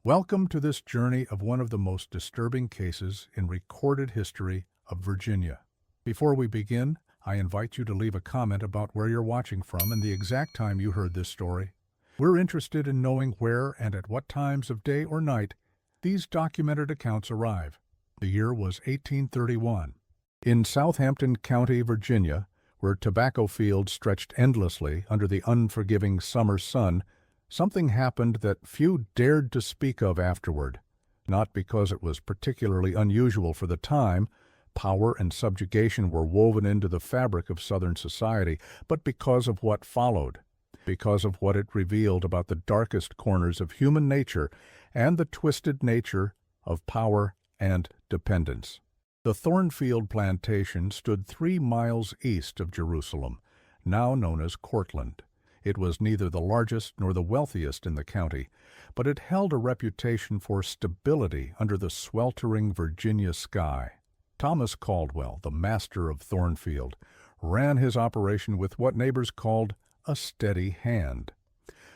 Welcome to this journey of one of the most disturbing cases in recorded history of Virginia. Before we begin, I invite you to leave a comment about where you're watching from and the exact time you heard this story. We're interested in knowing where and at what times of day or night these documented accounts arrive. The year was 1831. In Southampton County, Virginia, where tobacco fields stretched endlessly under the unforgiving summer sun, something happened that few dared to speak of afterward, not because it was particularly unusual for the time. Power and subjugation were woven into the fabric of Southern society, but because of what followed, because of what it revealed about the darkest corners of human nature and the twisted nature of power and dependence. The Thornfield Plantation stood 3 miles east of Jerusalem, now known as Cortland. It was neither the largest nor the wealthiest in the county, but it held a reputation for stability under the sweltering Virginia sky. Thomas Caldwell, the master of Thornfield, ran his operation with what neighbors called a steady hand.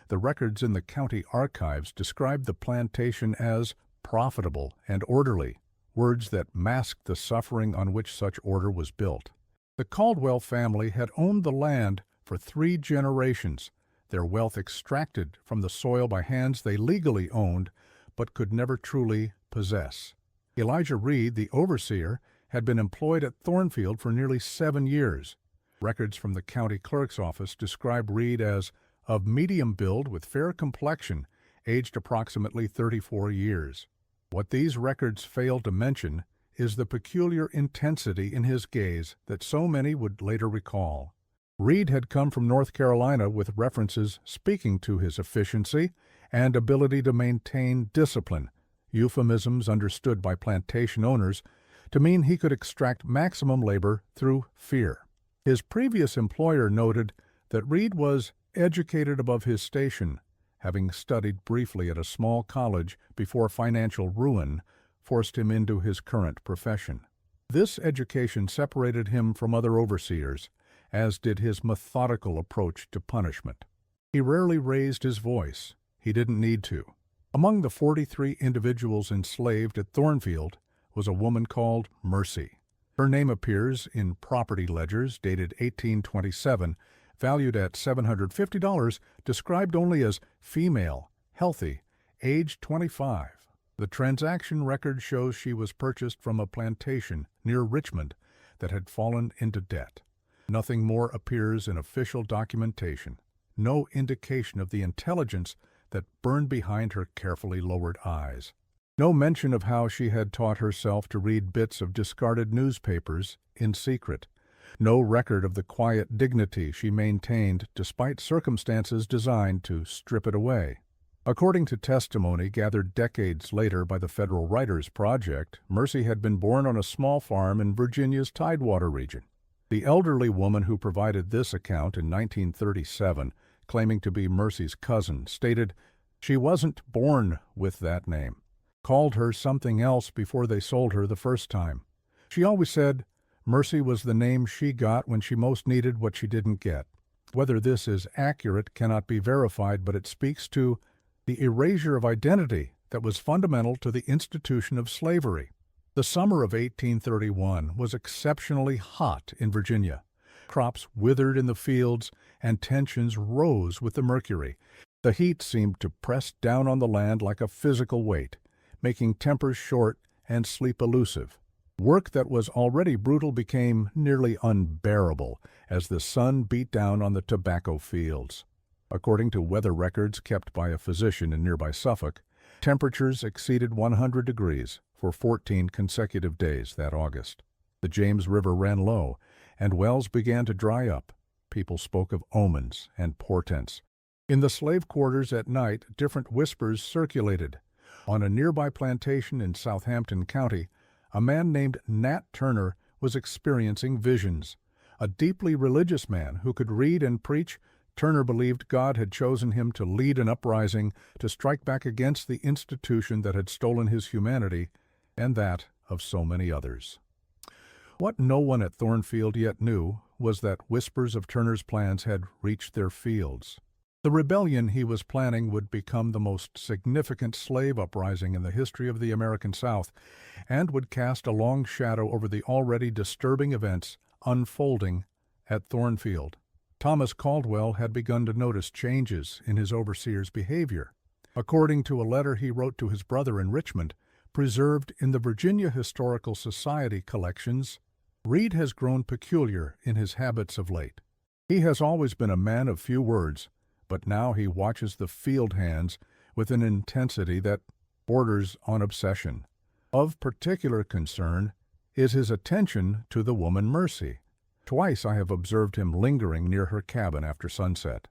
The records in the county archives describe the plantation as profitable and orderly, words that masked the suffering on which such order was built. The Caldwell family had owned the land for 3 generations, their wealth extracted from the soil by hands they legally owned but could never truly possess. Elijah Reed, the overseer, had been employed at Thornfield for nearly 7 years. Records from the county clerk's office describe Reed as of medium build with fair complexion, aged approximately 34 years. What these records fail to mention is the peculiar intensity in his gaze that so many would later recall. Reed had come from North Carolina with references speaking to his efficiency and ability to maintain discipline, euphemisms understood by plantation owners to mean he could extract maximum labor through fear. His previous employer noted that Reed was educated above his station, having studied briefly at a small college before financial ruin forced him into his current profession. This education separated him from other overseers, as did his methodical approach to punishment. He rarely raised his voice. He didn't need to. Among the 43 individuals enslaved at Thornfield was a woman called Mercy. Her name appears in property ledgers dated 1827, valued at $750, described only as female, healthy, age 25. The transaction record shows she was purchased from a plantation near Richmond that had fallen into debt. Nothing more appears in official documentation, no indication of the intelligence that burned behind her carefully lowered eyes. No mention of how she had taught herself to read bits of discarded newspapers in secret. No record of the quiet dignity she maintained despite circumstances designed to strip it away. According to testimony gathered decades later by the Federal Writers Project, Mercy had been born on a small farm in Virginia's Tidewater region. The elderly woman who provided this account in 1937, claiming to be Mercy's cousin, stated she wasn't born with that name, called her something else before they sold her the first time. She always said Mercy was the name she got when she most needed what she didn't get. Whether this is accurate cannot be verified, but it speaks to the erasure of identity that was fundamental to the institution of slavery. The summer of 1831 was exceptionally hot in Virginia. Crops withered in the fields, and tensions rose with the mercury. The heat seemed to press down on the land like a physical weight, making tempers short and sleep elusive. Work that was already brutal became nearly unbearable as the sun beat down on the tobacco fields. According to weather records kept by a physician in nearby Suffolk, temperatures exceeded 100 degrees for 14 consecutive days that August. The James River ran low, and wells began to dry up. People spoke of omens and portents. In the slave quarters at night, different whispers circulated. On a nearby plantation in Southampton County, a man named Nat Turner was experiencing visions. A deeply religious man who could read and preach, Turner believed God had chosen him to lead an uprising to strike back against the institution that had stolen his humanity and that of so many others. What no one at Thornfield yet knew was that whispers of Turner's plans had reached their fields. The rebellion he was planning would become the most significant slave uprising in the history of the American South and would cast a long shadow over the already disturbing events unfolding at Thornfield. Thomas Caldwell had begun to notice changes in his overseer's behavior. According to a letter he wrote to his brother in Richmond, preserved in the Virginia Historical Society collections, Reed has grown peculiar in his habits of late. He has always been a man of few words, but now he watches the field hands with an intensity that borders on obsession. Of particular concern is his attention to the woman Mercy. Twice I have observed him lingering near her cabin after sunset.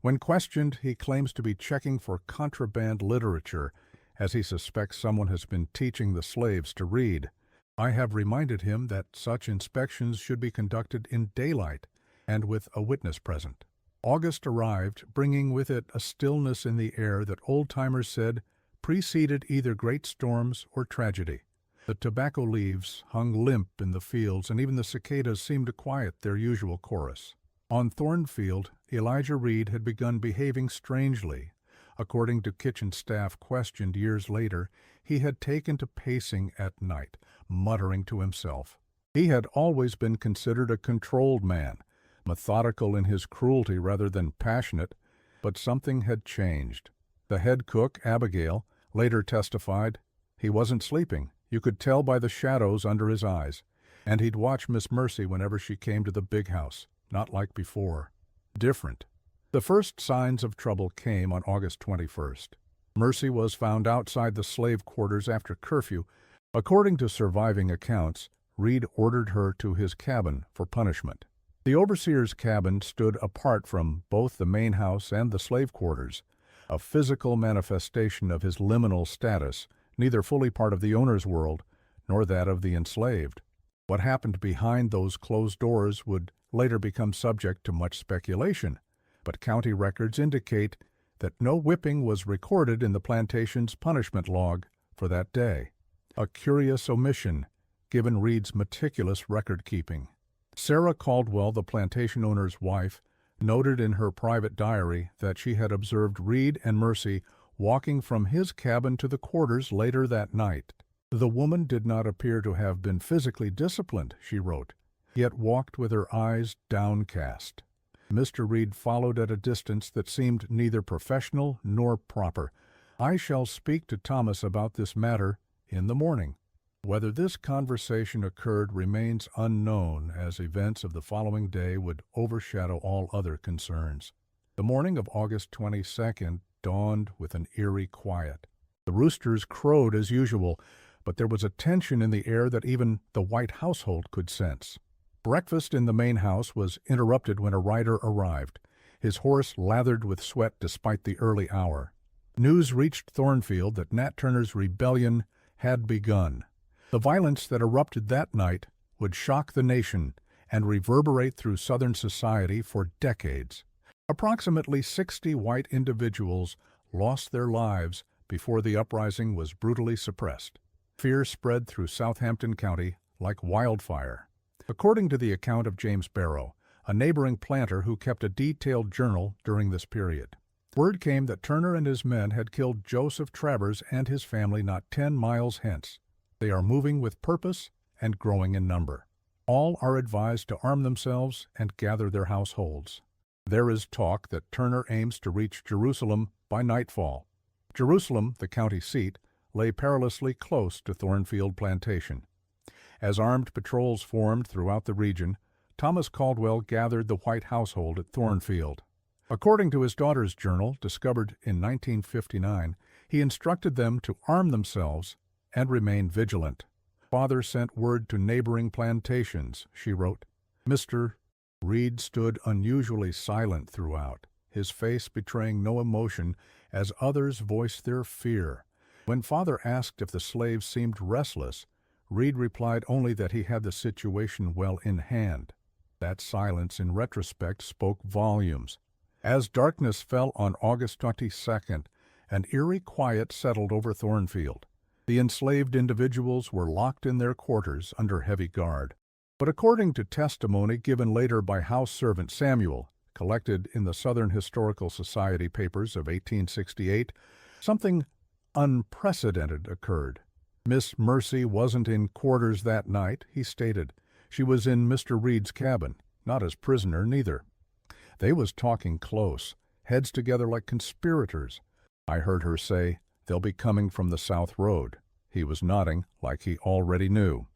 When questioned, he claims to be checking for contraband literature, as he suspects someone has been teaching the slaves to read. I have reminded him that such inspections should be conducted in daylight and with a witness present. August arrived, bringing with it a stillness in the air that old-timers said preceded either great storms or tragedy. The tobacco leaves hung limp in the fields, and even the cicadas seemed to quiet their usual chorus. On Thornfield, Elijah Reed had begun behaving strangely. According to kitchen staff questioned years later, he had taken to pacing at night, muttering to himself. He had always been considered a controlled man, methodical in his cruelty rather than passionate, but something had changed. The head cook, Abigail, later testified, he wasn't sleeping. You could tell by the shadows under his eyes, and he'd watch Miss Mercy whenever she came to the big house, not like before. Different. The first signs of trouble came on August 21st. Mercy was found outside the slave quarters after curfew. According to surviving accounts, Reed ordered her to his cabin for punishment. The overseer's cabin stood apart from both the main house and the slave quarters, a physical manifestation of his liminal status, neither fully part of the owner's world nor that of the enslaved. What happened behind those closed doors would later become subject to much speculation, but county records indicate that no whipping was recorded in the plantation's punishment log for that day, a curious omission given Reed's meticulous record-keeping. Sarah Caldwell, the plantation owner's wife, noted in her private diary that she had observed Reed and Mercy walking from his cabin to the quarters later that night. The woman did not appear to have been physically disciplined, she wrote, yet walked with her eyes downcast. Mr. Reed followed at a distance that seemed neither professional nor proper. I shall speak to Thomas about this matter in the morning. Whether this conversation occurred remains unknown, as events of the following day would overshadow all other concerns. The morning of August 22nd dawned with an eerie quiet. The roosters crowed as usual, but there was a tension in the air that even the White household could sense. Breakfast in the main house was interrupted when a rider arrived, his horse lathered with sweat despite the early hour. News reached Thornfield that Nat Turner's rebellion had begun. The violence that erupted that night would shock the nation and reverberate through Southern society for decades. Approximately 60 white individuals lost their lives before the uprising was brutally suppressed. Fear spread through Southampton County like wildfire. According to the account of James Barrow, a neighboring planter who kept a detailed journal during this period, word came that Turner and his men had killed Joseph Travers and his family not 10 miles hence. They are moving with purpose and growing in number. All are advised to arm themselves and gather their households. There is talk that Turner aims to reach Jerusalem by nightfall. Jerusalem, the county seat, lay perilously close to Thornfield Plantation. As armed patrols formed throughout the region, Thomas Caldwell gathered the White household at Thornfield. According to his daughter's journal, discovered in 1959, he instructed them to arm themselves and remain vigilant. Father sent word to neighboring plantations, she wrote. Mr. Reed stood unusually silent throughout, his face betraying no emotion as others voiced their fear. When Father asked if the slaves seemed restless, Reed replied only that he had the situation well in hand. That silence, in retrospect, spoke volumes. As darkness fell on August 22nd, an eerie quiet settled over Thornfield. The enslaved individuals were locked in their quarters under heavy guard. But according to testimony given later by house servant Samuel, collected in the Southern Historical Society papers of 1868, something unprecedented occurred. Miss Mercy wasn't in quarters that night, he stated. She was in Mr. Reed's cabin, not as prisoner neither. They was talking close, heads together like conspirators. I heard her say, "They'll be coming from the South Road." He was nodding like he already knew.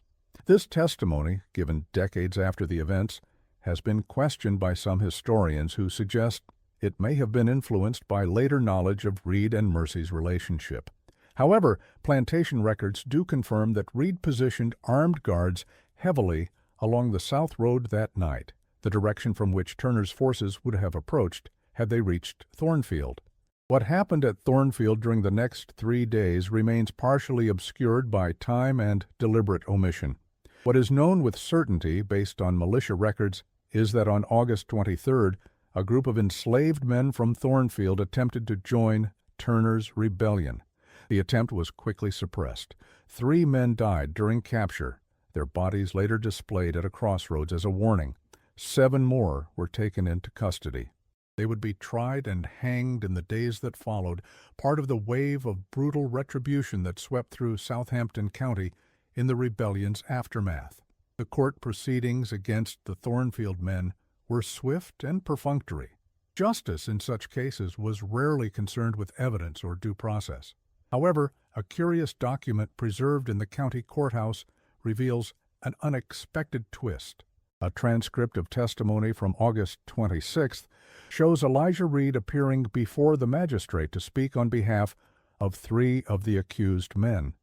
This testimony, given decades after the events, has been questioned by some historians who suggest it may have been influenced by later knowledge of Reed and Mercy's relationship. However, plantation records do confirm that Reed positioned armed guards heavily along the South Road that night, the direction from which Turner's forces would have approached had they reached Thornfield. What happened at Thornfield during the next 3 days remains partially obscured by time and deliberate omission. What is known with certainty, based on militia records, is that on August 23rd, a group of enslaved men from Thornfield attempted to join Turner's rebellion. The attempt was quickly suppressed. 3 men died during capture, their bodies later displayed at a crossroads as a warning. 7 more were taken into custody. They would be tried and hanged in the days that followed, part of the wave of brutal retribution that swept through Southampton County in the rebellion's aftermath. The court proceedings against the Thornfield men were swift and perfunctory. Justice in such cases was rarely concerned with evidence or due process. However, a curious document preserved in the county courthouse reveals an unexpected twist. A transcript of testimony from August 26th shows Elijah Reed appearing before the magistrate to speak on behalf of 3 of the accused men.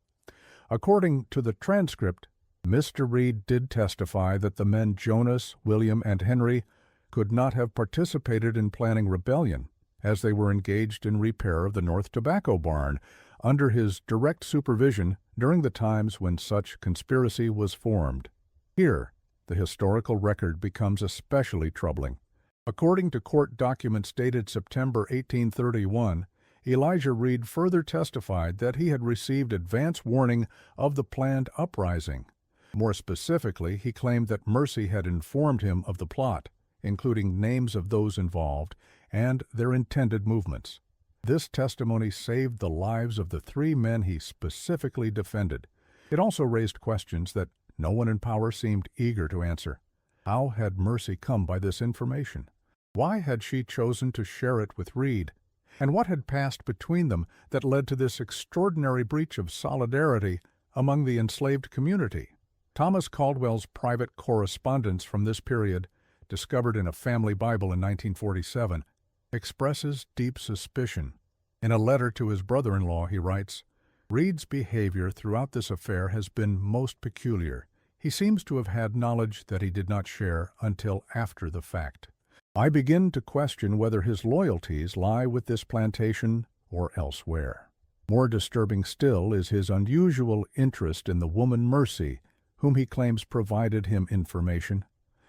According to the transcript, Mr. Reed did testify that the men Jonas, William, and Henry could not have participated in planning rebellion, as they were engaged in repair of the North Tobacco Barn under his direct supervision during the times when such conspiracy was formed. Here, the historical record becomes especially troubling. According to court documents dated September 1831, Elijah Reed further testified that he had received advance warning of the planned uprising. More specifically, he claimed that Mercy had informed him of the plot, including names of those involved and their intended movements. This testimony saved the lives of the 3 men he specifically defended. It also raised questions that no one in power seemed eager to answer. How had Mercy come by this information? Why had she chosen to share it with Reed? And what had passed between them that led to this extraordinary breach of solidarity among the enslaved community? Thomas Caldwell's private correspondence from this period, discovered in a family Bible in 1947, expresses deep suspicion. In a letter to his brother-in-law, he writes, "Reed's behavior throughout this affair has been most peculiar. He seems to have had knowledge that he did not share until after the fact. I begin to question whether his loyalties lie with this plantation or elsewhere." More disturbing still is his unusual interest in the woman Mercy, whom he claims provided him information.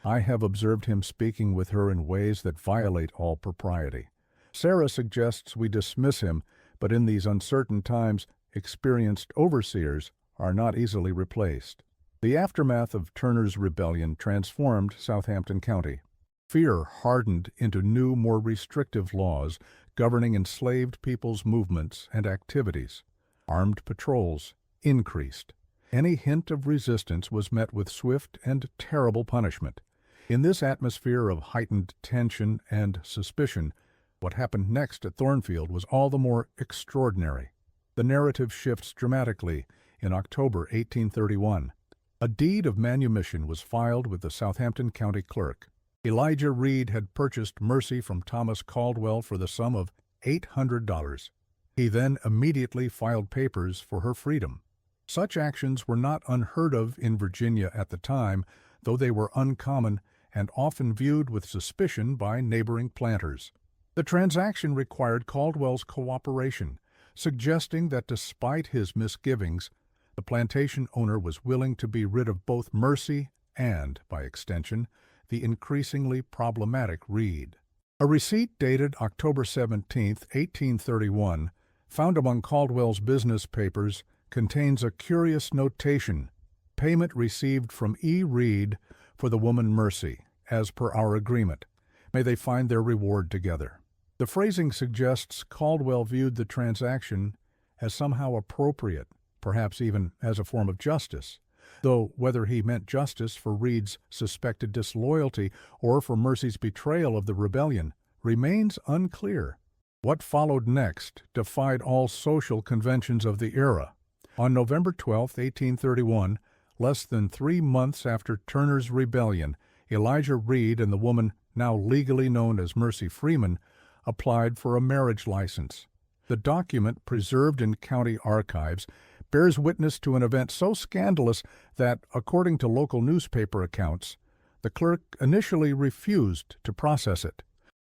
I have observed him speaking with her in ways that violate all propriety. Sarah suggests we dismiss him, but in these uncertain times, experienced overseers are not easily replaced. The aftermath of Turner's rebellion transformed Southampton County. Fear hardened into new, more restrictive laws governing enslaved people's movements and activities. Armed patrols increased. Any hint of resistance was met with swift and terrible punishment. In this atmosphere of heightened tension and suspicion, what happened next at Thornfield was all the more extraordinary. The narrative shifts dramatically in October 1831. A deed of manumission was filed with the Southampton County Clerk. Elijah Reed had purchased Mercy from Thomas Caldwell for the sum of $800. He then immediately filed papers for her freedom. Such actions were not unheard of in Virginia at the time, though they were uncommon and often viewed with suspicion by neighboring planters. The transaction required Caldwell's cooperation, suggesting that despite his misgivings, the plantation owner was willing to be rid of both Mercy and, by extension, the increasingly problematic Reed. A receipt dated October 17, 1831, found among Caldwell's business papers, contains a curious notation: "Payment received from E. Reed for the woman Mercy, as per our agreement. May they find their reward together. The phrasing suggests Caldwell viewed the transaction as somehow appropriate, perhaps even as a form of justice, though whether he meant justice for Reed's suspected disloyalty or for Mercy's betrayal of the rebellion remains unclear. What followed next defied all social conventions of the era. On November 12, 1831, less than 3 months after Turner's rebellion, Elijah Reed and the woman now legally known as Mercy Freeman applied for a marriage license. The document, preserved in county archives, bears witness to an event so scandalous that, according to local newspaper accounts, the clerk initially refused to process it.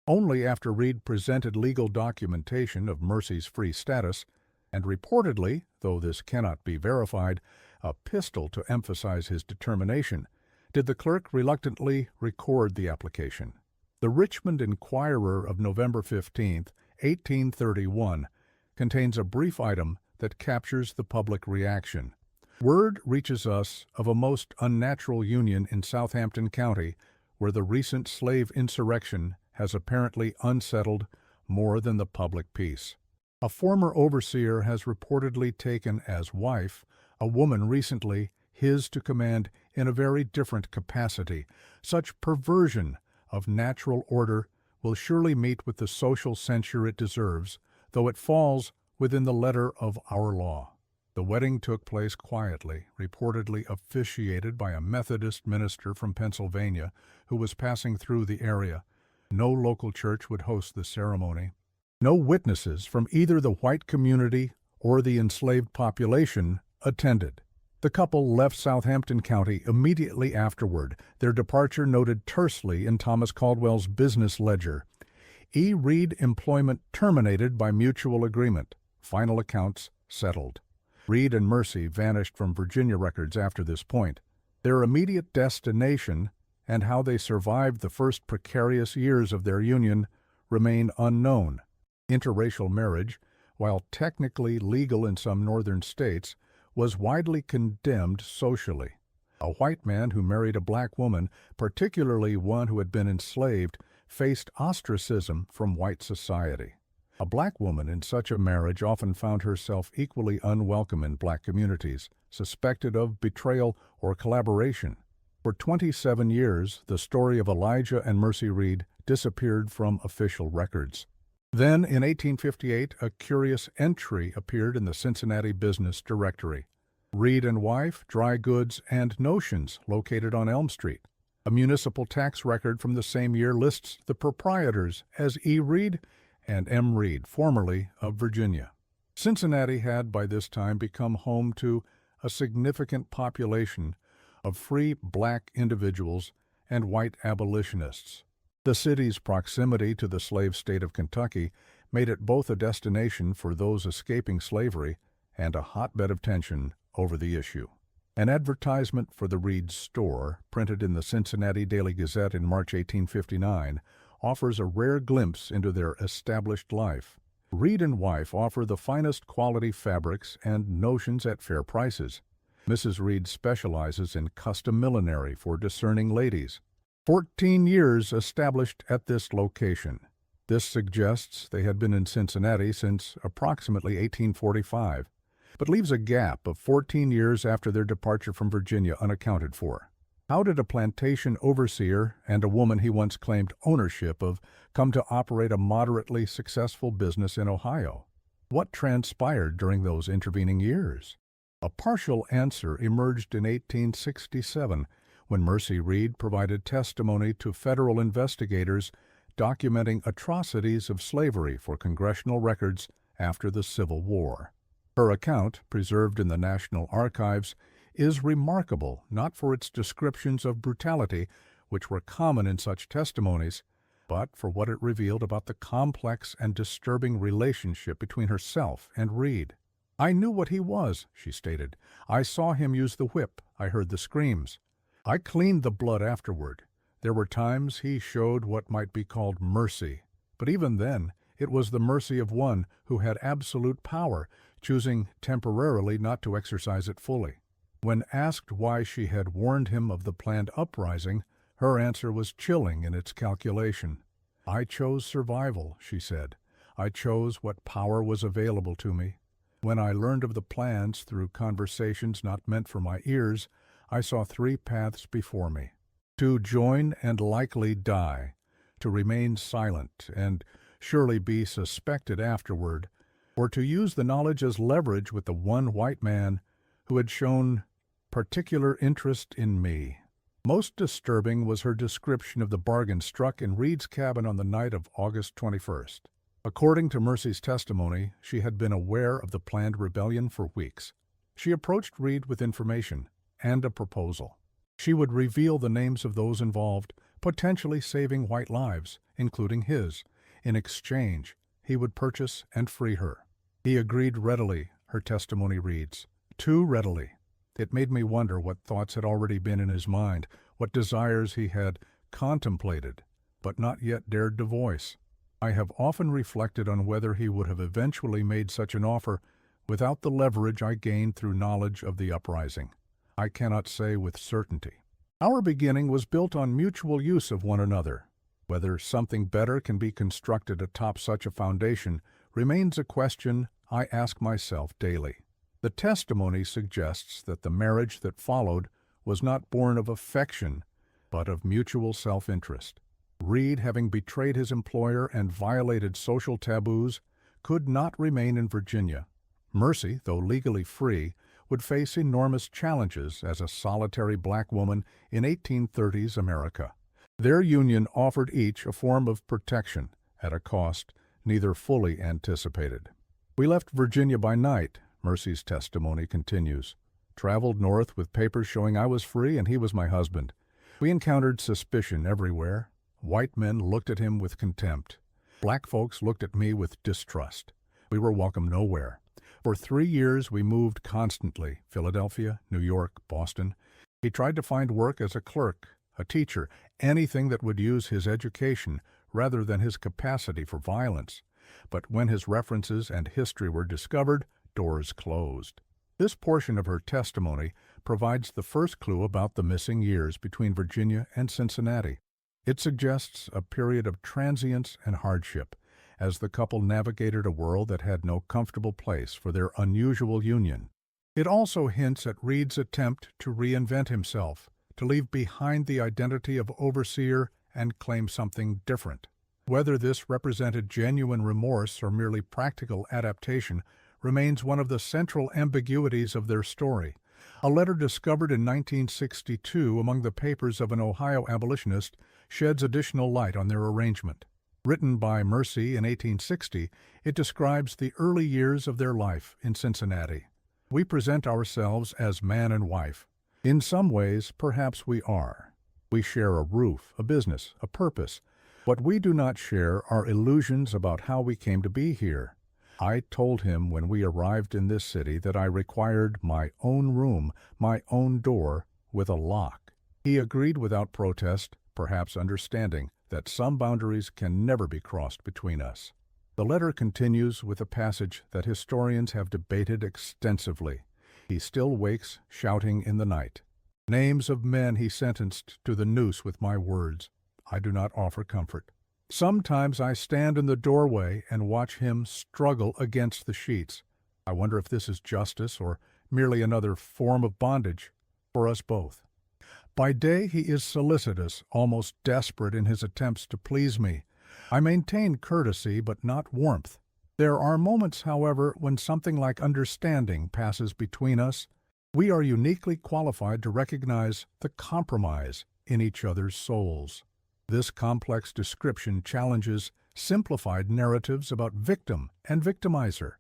Only after Reed presented legal documentation of Mercy's free status, and reportedly, though this cannot be verified, a pistol to emphasize his determination, did the clerk reluctantly record the application. The Richmond Enquirer of November 15, 1831, contains a brief item that captures the public reaction. Word reaches us of a most unnatural union in Southampton County, where the recent slave insurrection has apparently unsettled more than the public peace. A former overseer has reportedly taken as wife a woman recently his to command in a very different capacity. Such perversion of natural order will surely meet with the social censure it deserves, though it falls within the letter of our law. The wedding took place quietly, reportedly officiated by a Methodist minister from Pennsylvania who was passing through the area. No local church would host the ceremony. No witnesses from either the white community or the enslaved population attended. The couple left Southampton County immediately afterward, their departure noted tersely in Thomas Caldwell's business ledger. E. Reed employment terminated by mutual agreement. Final accounts settled. Reed and Mercy vanished from Virginia records after this point. Their immediate destination and how they survived the first precarious years of their union remain unknown. Interracial marriage, while technically legal in some northern states, was widely condemned socially. A white man who married a black woman, particularly one who had been enslaved, faced ostracism from white society. A black woman in such a marriage often found herself equally unwelcome in black communities, suspected of betrayal or collaboration. For 27 years, the story of Elijah and Mercy Reed disappeared from official records. Then, in 1858, a curious entry appeared in the Cincinnati Business Directory. Reed and Wife, Dry Goods and Notions, located on Elm Street. A municipal tax record from the same year lists the proprietors as E. Reed and M. Reed, formerly of Virginia. Cincinnati had by this time become home to a significant population of free black individuals and white abolitionists. The city's proximity to the slave state of Kentucky made it both a destination for those escaping slavery and a hotbed of tension over the issue. An advertisement for the Reed's store, printed in the Cincinnati Daily Gazette in March 1859, offers a rare glimpse into their established life. Reed and Wife offer the finest quality fabrics and notions at fair prices. Mrs. Reed specializes in custom millinery for discerning ladies. 14 years established at this location. This suggests they had been in Cincinnati since approximately 1845, but leaves a gap of 14 years after their departure from Virginia unaccounted for. How did a plantation overseer and a woman he once claimed ownership of come to operate a moderately successful business in Ohio? What transpired during those intervening years? A partial answer emerged in 1867, when Mercy Reed provided testimony to federal investigators documenting atrocities of slavery for congressional records after the Civil War. Her account, preserved in the National Archives, is remarkable not for its descriptions of brutality, which were common in such testimonies, but for what it revealed about the complex and disturbing relationship between herself and Reed. "I knew what he was," she stated. "I saw him use the whip. I heard the screams. I cleaned the blood afterward. There were times he showed what might be called mercy, but even then it was the mercy of one who had absolute power, choosing temporarily not to exercise it fully." When asked why she had warned him of the planned uprising, her answer was chilling in its calculation. "I chose survival," she said. "I chose what power was available to me. When I learned of the plans through conversations not meant for my ears, I saw three paths before me: to join and likely die, to remain silent and surely be suspected afterward, or to use the knowledge as leverage with the one white man who had shown particular interest in me." Most disturbing was her description of the bargain struck in Reed's cabin on the night of August 21st. According to Mercy's testimony, she had been aware of the planned rebellion for weeks. She approached Reed with information and a proposal. She would reveal the names of those involved, potentially saving white lives, including his. In exchange, he would purchase and free her. He agreed readily, her testimony reads. Too readily. It made me wonder what thoughts had already been in his mind, what desires he had contemplated, but not yet dared to voice. I have often reflected on whether he would have eventually made such an offer without the leverage I gained through knowledge of the uprising. I cannot say with certainty. Our beginning was built on mutual use of one another. Whether something better can be constructed atop such a foundation remains a question I ask myself daily. The testimony suggests that the marriage that followed was not born of affection, but of mutual self-interest. Reed, having betrayed his employer and violated social taboos, could not remain in Virginia. Mercy, though legally free, would face enormous challenges as a solitary black woman in 1830s America. Their union offered each a form of protection, at a cost neither fully anticipated. "We left Virginia by night," Mercy's testimony continues. "Traveled north with papers showing I was free and he was my husband. We encountered suspicion everywhere. White men looked at him with contempt. Black folks looked at me with distrust. We were welcome nowhere. For 3 years we moved constantly, Philadelphia, New York, Boston. He tried to find work as a clerk, a teacher, anything that would use his education rather than his capacity for violence. But when his references and history were discovered, doors closed." This portion of her testimony provides the first clue about the missing years between Virginia and Cincinnati. It suggests a period of transience and hardship, as the couple navigated a world that had no comfortable place for their unusual union. It also hints at Reed's attempt to reinvent himself, to leave behind the identity of overseer and claim something different. Whether this represented genuine remorse or merely practical adaptation remains one of the central ambiguities of their story. A letter discovered in 1962 among the papers of an Ohio abolitionist sheds additional light on their arrangement. Written by Mercy in 1860, it describes the early years of their life in Cincinnati. "We present ourselves as man and wife. In some ways, perhaps we are. We share a roof, a business, a purpose. What we do not share are illusions about how we came to be here. I told him when we arrived in this city that I required my own room, my own door, with a lock. He agreed without protest, perhaps understanding that some boundaries can never be crossed between us." The letter continues with a passage that historians have debated extensively. "He still wakes, shouting in the night. Names of men he sentenced to the noose with my words. I do not offer comfort. Sometimes I stand in the doorway and watch him struggle against the sheets. I wonder if this is justice or merely another form of bondage for us both. By day he is solicitous, almost desperate in his attempts to please me. I maintain courtesy but not warmth. There are moments, however, when something like understanding passes between us. We are uniquely qualified to recognize the compromise in each other's souls." This complex description challenges simplified narratives about victim and victimizer.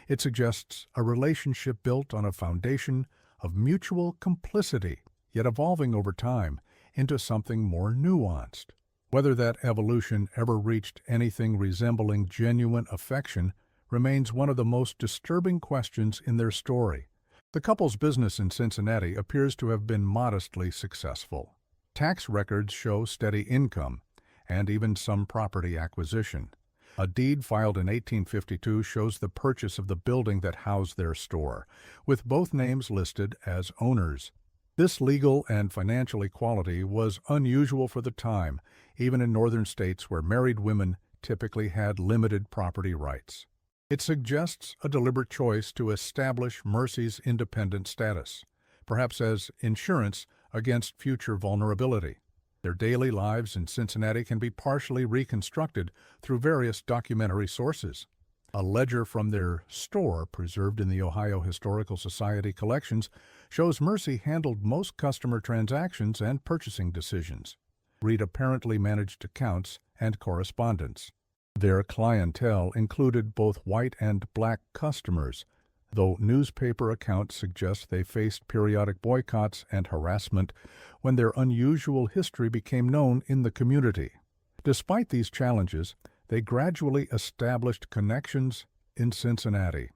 It suggests a relationship built on a foundation of mutual complicity, yet evolving over time into something more nuanced. Whether that evolution ever reached anything resembling genuine affection remains one of the most disturbing questions in their story. The couple's business in Cincinnati appears to have been modestly successful. Tax records show steady income and even some property acquisition. A deed filed in 1852 shows the purchase of the building that housed their store, with both names listed as owners. This legal and financial equality was unusual for the time, even in northern states where married women typically had limited property rights. It suggests a deliberate choice to establish Mercy's independent status, perhaps as insurance against future vulnerability. Their daily lives in Cincinnati can be partially reconstructed through various documentary sources. A ledger from their store, preserved in the Ohio Historical Society collections, shows Mercy handled most customer transactions and purchasing decisions. Reed apparently managed accounts and correspondence. Their clientele included both white and black customers, though newspaper accounts suggest they faced periodic boycotts and harassment when their unusual history became known in the community. Despite these challenges, they gradually established connections in Cincinnati.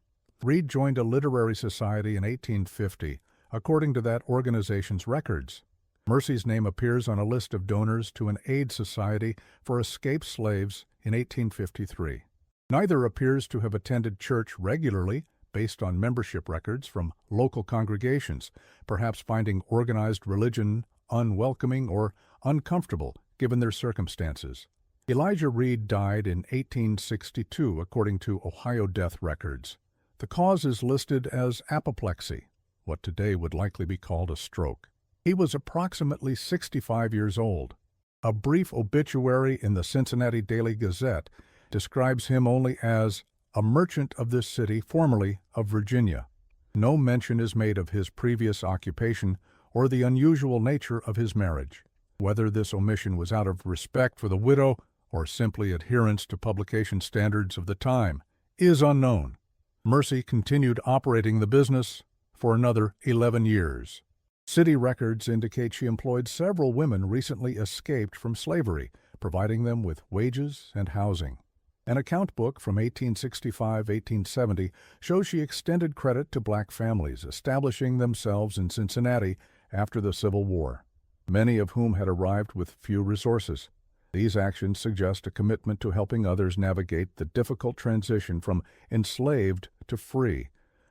Reed joined a literary society in 1850, according to that organization's records. Mercy's name appears on a list of donors to an aid society for escaped slaves in 1853. Neither appears to have attended church regularly, based on membership records from local congregations, perhaps finding organized religion unwelcoming or uncomfortable given their circumstances. Elijah Reed died in 1862, according to Ohio death records. The cause is listed as apoplexy, what today would likely be called a stroke. He was approximately 65 years old. A brief obituary in the Cincinnati Daily Gazette describes him only as a merchant of this city, formerly of Virginia. No mention is made of his previous occupation or the unusual nature of his marriage. Whether this omission was out of respect for the widow or simply adherence to publication standards of the time is unknown. Mercy continued operating the business for another 11 years. City records indicate she employed several women recently escaped from slavery, providing them with wages and housing. An account book from 1865-1870 shows she extended credit to black families establishing themselves in Cincinnati after the Civil War, many of whom had arrived with few resources. These actions suggest a commitment to helping others navigate the difficult transition from enslaved to free,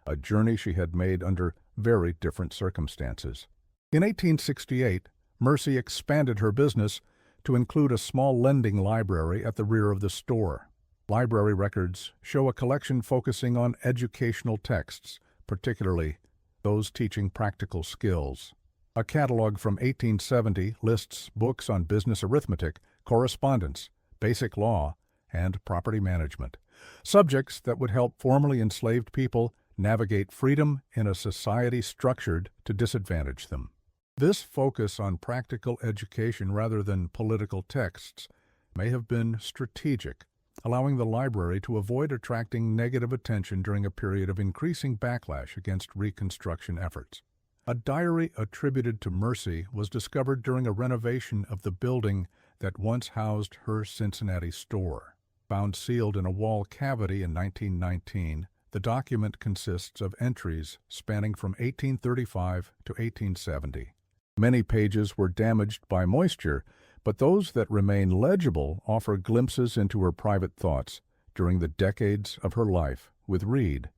a journey she had made under very different circumstances. In 1868, Mercy expanded her business to include a small lending library at the rear of the store. Library records show a collection focusing on educational texts, particularly those teaching practical skills. A catalog from 1870 lists books on business arithmetic, correspondence, basic law, and property management, subjects that would help formerly enslaved people navigate freedom in a society structured to disadvantage them. This focus on practical education rather than political texts may have been strategic, allowing the library to avoid attracting negative attention during a period of increasing backlash against Reconstruction efforts. A diary attributed to Mercy was discovered during a renovation of the building that once housed her Cincinnati store. Found sealed in a wall cavity in 1919, the document consists of entries spanning from 1835 to 1870. Many pages were damaged by moisture, but those that remain legible offer glimpses into her private thoughts during the decades of her life with Reed.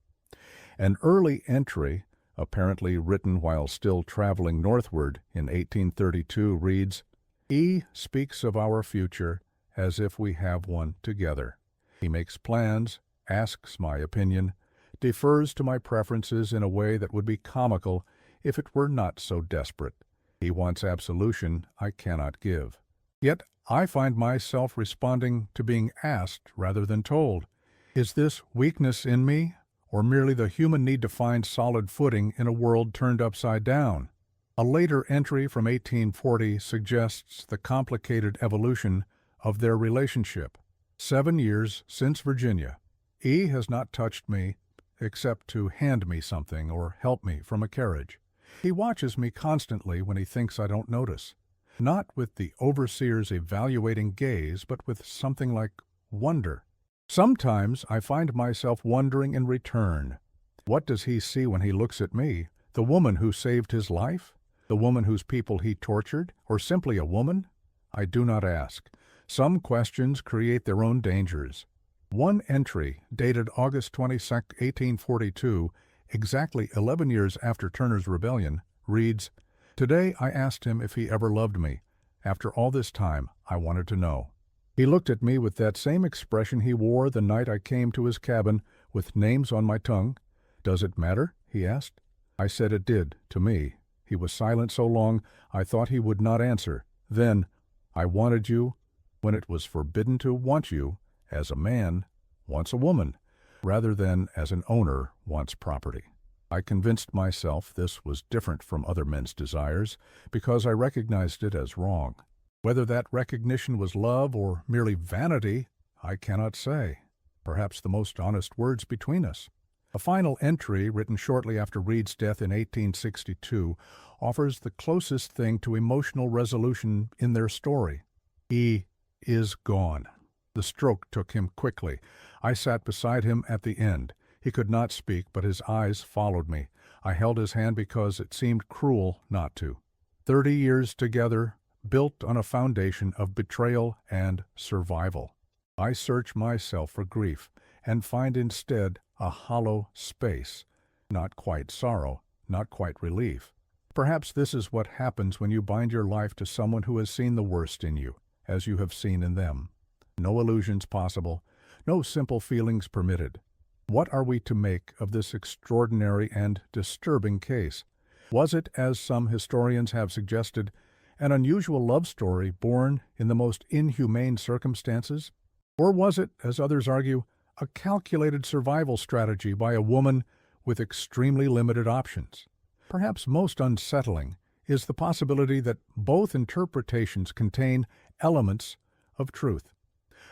An early entry, apparently written while still traveling northward in 1832, reads, "E speaks of our future as if we have one together. He makes plans, asks my opinion, defers to my preferences in a way that would be comical if it were not so desperate. He wants absolution I cannot give. Yet I find myself responding to being asked rather than told. Is this weakness in me, or merely the human need to find solid footing in a world turned upside down?" A later entry from 1840 suggests the complicated evolution of their relationship. 7 years since Virginia, E has not touched me except to hand me something or help me from a carriage. He watches me constantly when he thinks I don't notice. Not with the overseer's evaluating gaze, but with something like wonder. Sometimes I find myself wondering in return. What does he see when he looks at me? The woman who saved his life? The woman whose people he tortured? Or simply a woman? I do not ask. Some questions create their own dangers. One entry, dated August 22, 1842, exactly 11 years after Turner's Rebellion, reads, Today I asked him if he ever loved me. After all this time, I wanted to know. He looked at me with that same expression he wore the night I came to his cabin with names on my tongue. "Does it matter?" he asked. I said it did, to me. He was silent so long I thought he would not answer. Then, "I wanted you when it was forbidden to want you, as a man wants a woman, rather than as an owner wants property." I convinced myself this was different from other men's desires because I recognized it as wrong. Whether that recognition was love or merely vanity, I cannot say. Perhaps the most honest words between us. A final entry written shortly after Reed's death in 1862 offers the closest thing to emotional resolution in their story. He is gone. The stroke took him quickly. I sat beside him at the end. He could not speak, but his eyes followed me. I held his hand because it seemed cruel not to. 30 years together, built on a foundation of betrayal and survival. I search myself for grief and find instead a hollow space. Not quite sorrow, not quite relief. Perhaps this is what happens when you bind your life to someone who has seen the worst in you, as you have seen in them. No illusions possible, no simple feelings permitted. What are we to make of this extraordinary and disturbing case? Was it, as some historians have suggested, an unusual love story born in the most inhumane circumstances? Or was it, as others argue, a calculated survival strategy by a woman with extremely limited options? Perhaps most unsettling is the possibility that both interpretations contain elements of truth.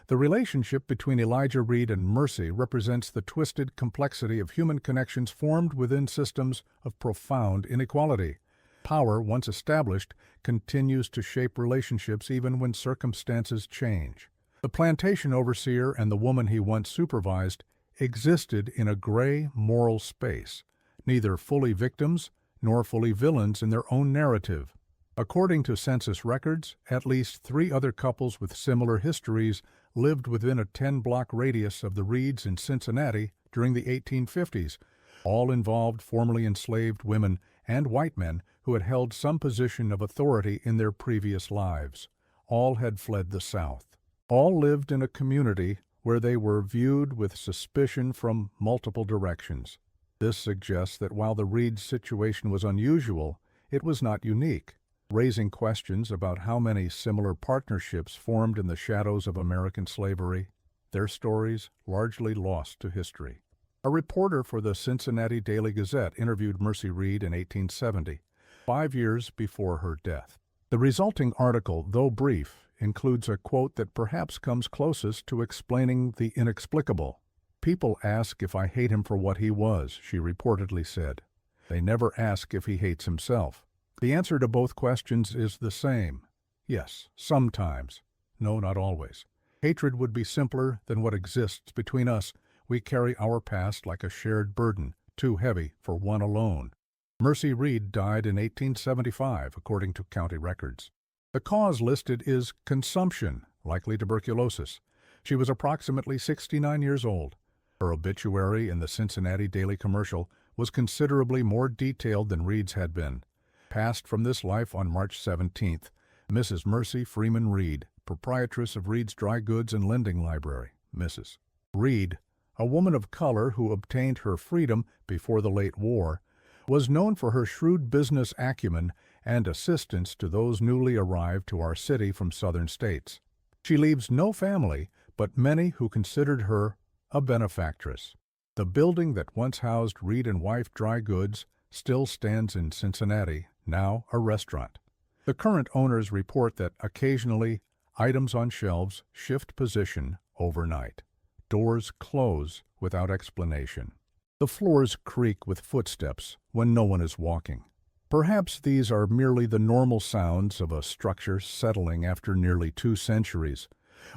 The relationship between Elijah Reed and Mercy represents the twisted complexity of human connections formed within systems of profound inequality. Power, once established, continues to shape relationships even when circumstances change. The plantation overseer and the woman he once supervised existed in a gray moral space, neither fully victims nor fully villains in their own narrative. According to census records, at least 3 other couples with similar histories lived within a 10-block radius of the Reeds in Cincinnati during the 1850s. All involved formerly enslaved women and white men who had held some position of authority in their previous lives. All had fled the South. All lived in a community where they were viewed with suspicion from multiple directions. This suggests that while the Reed situation was unusual, it was not unique, raising questions about how many similar partnerships formed in the shadows of American slavery, their stories largely lost to history. A reporter for the Cincinnati Daily Gazette interviewed Mercy Reed in 1870, 5 years before her death. The resulting article, though brief, includes a quote that perhaps comes closest to explaining the inexplicable. "People ask if I hate him for what he was," she reportedly said. "They never ask if he hates himself." The answer to both questions is the same. Yes, sometimes. No, not always. Hatred would be simpler than what exists between us. We carry our past like a shared burden, too heavy for one alone. Mercy Reed died in 1875, according to county records. The cause listed is consumption, likely tuberculosis. She was approximately 69 years old. Her obituary in the Cincinnati Daily Commercial was considerably more detailed than Reed's had been. Passed from this life on March 17th, Mrs. Mercy Freeman Reed, proprietress of Reed's Dry Goods and Lending Library, Mrs. Reed, a woman of color who obtained her freedom before the late war, was known for her shrewd business acumen and assistance to those newly arrived to our city from southern states. She leaves no family, but many who considered her a benefactress. The building that once housed Reed and Wife Dry Goods still stands in Cincinnati, now a restaurant. The current owners report that occasionally items on shelves shift position overnight. Doors close without explanation. The floors creak with footsteps when no one is walking. Perhaps these are merely the normal sounds of a structure settling after nearly 2 centuries,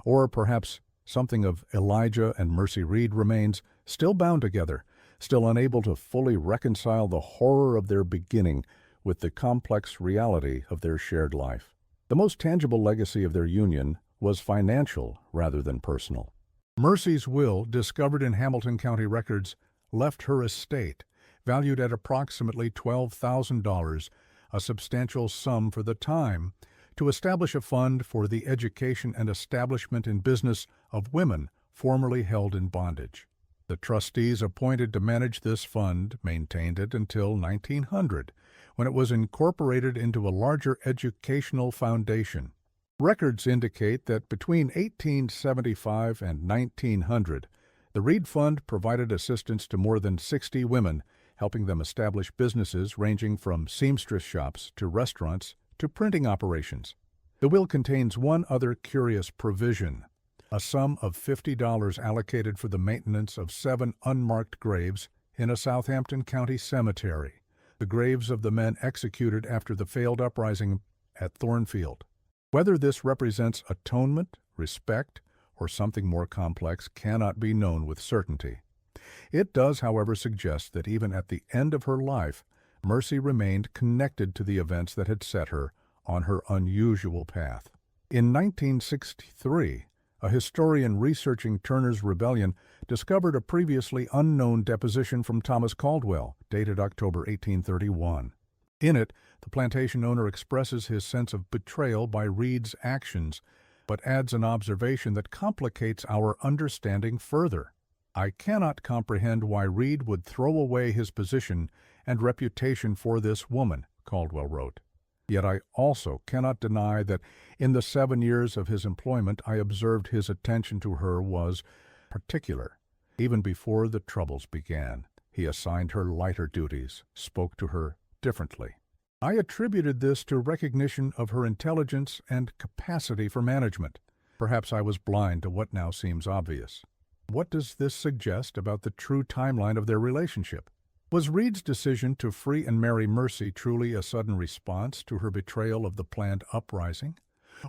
or perhaps something of Elijah and Mercy Reed remains still bound together, still unable to fully reconcile the horror of their beginning with the complex reality of their shared life. The most tangible legacy of their union was financial rather than personal. Mercy's will, discovered in Hamilton County records, left her estate, valued at approximately $12,000, a substantial sum for the time, to establish a fund for the education and establishment in business of women formerly held in bondage. The trustees appointed to manage this fund maintained it until 1900, when it was incorporated into a larger educational foundation. Records indicate that between 1875 and 1900, the Reed Fund provided assistance to more than 60 women, helping them establish businesses ranging from seamstress shops to restaurants to printing operations. The will contains one other curious provision: a sum of $50 allocated for the maintenance of 7 unmarked graves in a Southampton County cemetery, the graves of the men executed after the failed uprising at Thornfield. Whether this represents atonement, respect, or something more complex cannot be known with certainty. It does, however, suggest that even at the end of her life, Mercy remained connected to the events that had set her on her unusual path. In 1963, a historian researching Turner's Rebellion discovered a previously unknown deposition from Thomas Caldwell, dated October 1831. In it, the plantation owner expresses his sense of betrayal by Reed's actions, but adds an observation that complicates our understanding further. "I cannot comprehend why Reed would throw away his position and reputation for this woman," Caldwell wrote. "Yet I also cannot deny that in the 7 years of his employment I observed his attention to her was particular. Even before the troubles began, he assigned her lighter duties, spoke to her differently. I attributed this to recognition of her intelligence and capacity for management. Perhaps I was blind to what now seems obvious. What does this suggest about the true timeline of their relationship? Was Reed's decision to free and marry Mercy truly a sudden response to her betrayal of the planned uprising?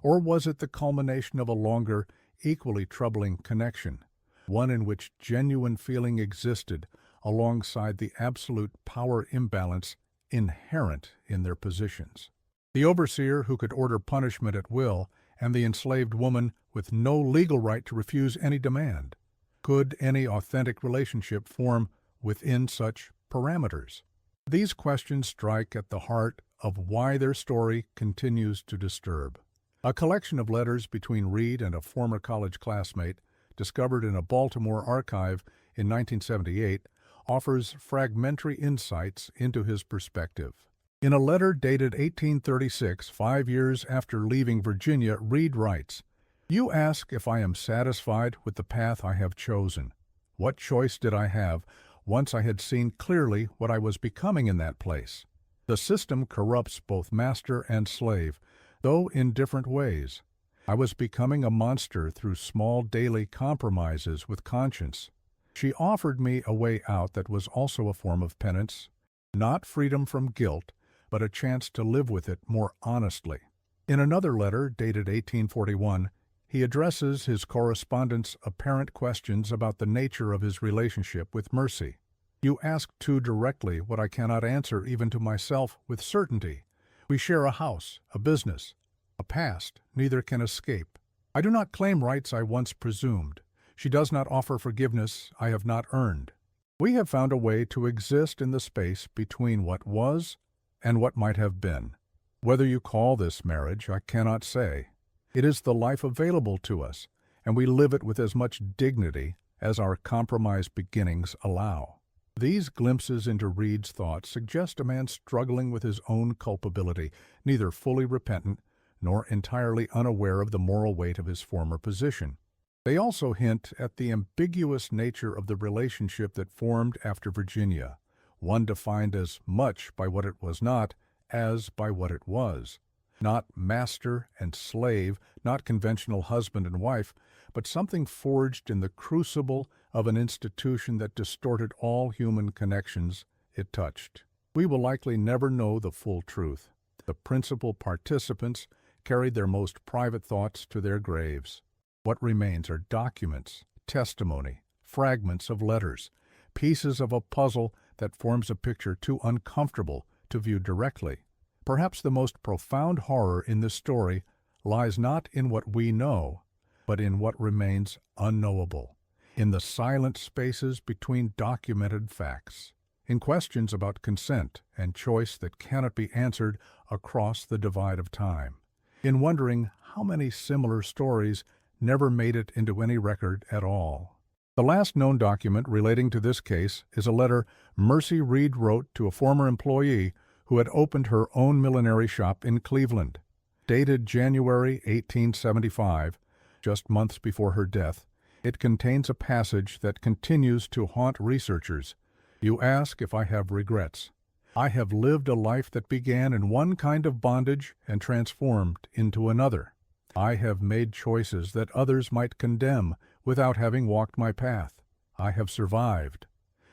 Or was it the culmination of a longer, equally troubling connection, one in which genuine feeling existed alongside the absolute power imbalance inherent in their positions? The overseer who could order punishment at will, and the enslaved woman with no legal right to refuse any demand. Could any authentic relationship form within such parameters? These questions strike at the heart of why their story continues to disturb. A collection of letters between Reed and a former college classmate, discovered in a Baltimore archive in 1978, offers fragmentary insights into his perspective. In a letter dated 1836, 5 years after leaving Virginia, Reed writes, "You ask if I am satisfied with the path I have chosen. What choice did I have once I had seen clearly what I was becoming in that place? The system corrupts both master and slave, though in different ways. I was becoming a monster through small daily compromises with conscience. She offered me a way out that was also a form of penance, not freedom from guilt, but a chance to live with it more honestly." In another letter, dated 1841, he addresses his correspondent's apparent questions about the nature of his relationship with Mercy. "You ask too directly what I cannot answer even to myself with certainty. We share a house, a business, a past neither can escape. I do not claim rights I once presumed. She does not offer forgiveness I have not earned. We have found a way to exist in the space between what was and what might have been. Whether you call this marriage, I cannot say. It is the life available to us, and we live it with as much dignity as our compromised beginnings allow." These glimpses into Reed's thoughts suggest a man struggling with his own culpability, neither fully repentant nor entirely unaware of the moral weight of his former position. They also hint at the ambiguous nature of the relationship that formed after Virginia, one defined as much by what it was not as by what it was. Not master and slave, not conventional husband and wife, but something forged in the crucible of an institution that distorted all human connections it touched. We will likely never know the full truth. The principal participants carried their most private thoughts to their graves. What remains are documents, testimony, fragments of letters, pieces of a puzzle that forms a picture too uncomfortable to view directly. Perhaps the most profound horror in this story lies not in what we know, but in what remains unknowable, in the silent spaces between documented facts, in questions about consent and choice that cannot be answered across the divide of time, in wondering how many similar stories never made it into any record at all. The last known document relating to this case is a letter Mercy Reed wrote to a former employee who had opened her own millinery shop in Cleveland. Dated January 1875, just months before her death, it contains a passage that continues to haunt researchers. You ask if I have regrets. I have lived a life that began in one kind of bondage and transformed into another. I have made choices that others might condemn without having walked my path. I have survived.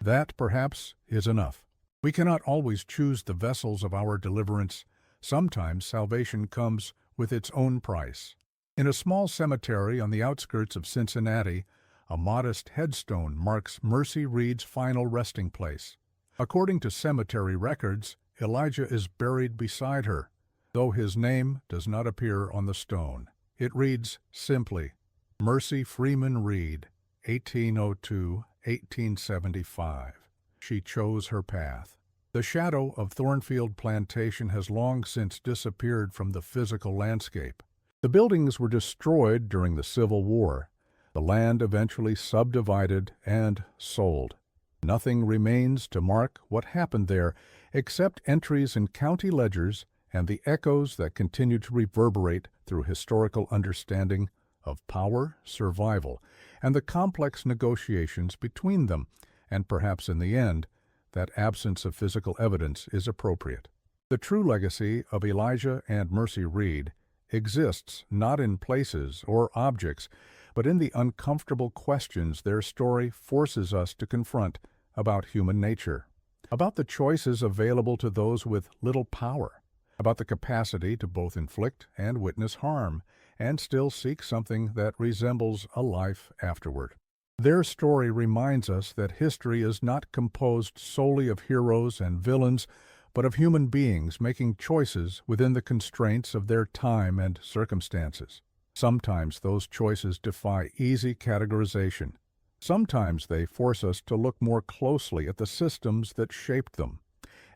That, perhaps, is enough. We cannot always choose the vessels of our deliverance. Sometimes salvation comes with its own price. In a small cemetery on the outskirts of Cincinnati, a modest headstone marks Mercy Reed's final resting place. According to cemetery records, Elijah is buried beside her, though his name does not appear on the stone. It reads simply, Mercy Freeman Reed, 1802-1875. She chose her path. The shadow of Thornfield Plantation has long since disappeared from the physical landscape. The buildings were destroyed during the Civil War. The land eventually subdivided and sold. Nothing remains to mark what happened there except entries in county ledgers and the echoes that continue to reverberate through historical understanding of power, survival, and the complex negotiations between them, and perhaps in the end, that absence of physical evidence is appropriate. The true legacy of Elijah and Mercy Reed exists not in places or objects, but in the uncomfortable questions their story forces us to confront about human nature, about the choices available to those with little power, about the capacity to both inflict and witness harm, and still seek something that resembles a life afterward. Their story reminds us that history is not composed solely of heroes and villains, but of human beings making choices within the constraints of their time and circumstances. Sometimes those choices defy easy categorization. Sometimes they force us to look more closely at the systems that shaped them.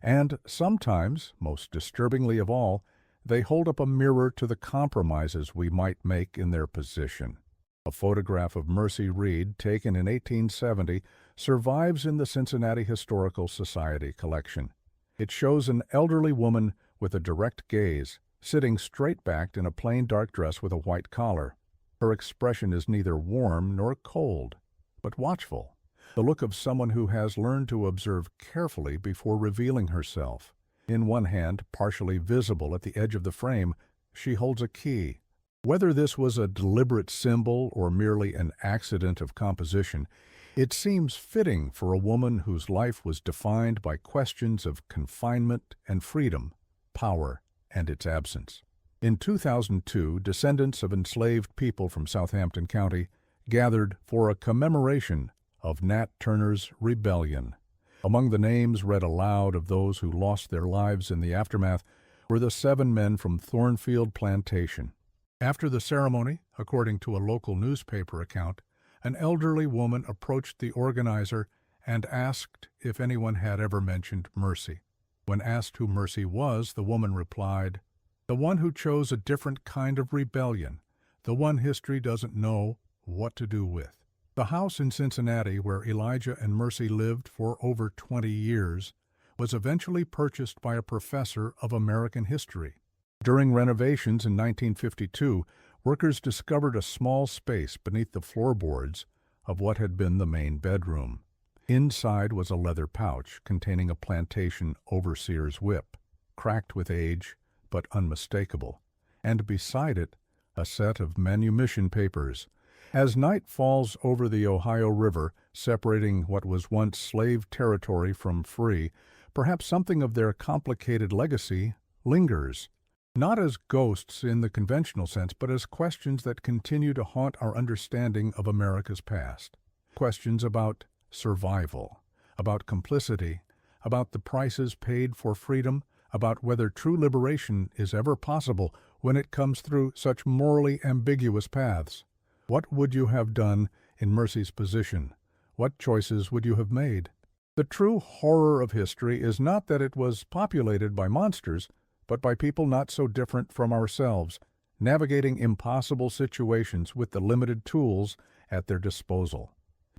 And sometimes, most disturbingly of all, they hold up a mirror to the compromises we might make in their position. A photograph of Mercy Reed, taken in 1870, survives in the Cincinnati Historical Society collection. It shows an elderly woman with a direct gaze, sitting straight-backed in a plain dark dress with a white collar. Her expression is neither warm nor cold, but watchful, the look of someone who has learned to observe carefully before revealing herself. In one hand, partially visible at the edge of the frame, she holds a key. Whether this was a deliberate symbol or merely an accident of composition, it seems fitting for a woman whose life was defined by questions of confinement and freedom, power and its absence. In 2002, descendants of enslaved people from Southampton County gathered for a commemoration of Nat Turner's rebellion. Among the names read aloud of those who lost their lives in the aftermath were the 7 men from Thornfield Plantation. After the ceremony, according to a local newspaper account, an elderly woman approached the organizer and asked if anyone had ever mentioned Mercy. When asked who Mercy was, the woman replied, "The one who chose a different kind of rebellion, the one history doesn't know what to do with." The house in Cincinnati where Elijah and Mercy lived for over 20 years was eventually purchased by a professor of American history. During renovations in 1952, workers discovered a small space beneath the floorboards of what had been the main bedroom. Inside was a leather pouch containing a plantation overseer's whip, cracked with age but unmistakable, and beside it a set of manumission papers. As night falls over the Ohio River, separating what was once slave territory from free, perhaps something of their complicated legacy lingers. Not as ghosts in the conventional sense, but as questions that continue to haunt our understanding of America's past. Questions about survival, about complicity, about the prices paid for freedom, about whether true liberation is ever possible when it comes through such morally ambiguous paths. What would you have done in Mercy's position? What choices would you have made? The true horror of history is not that it was populated by monsters, but by people not so different from ourselves, navigating impossible situations with the limited tools at their disposal.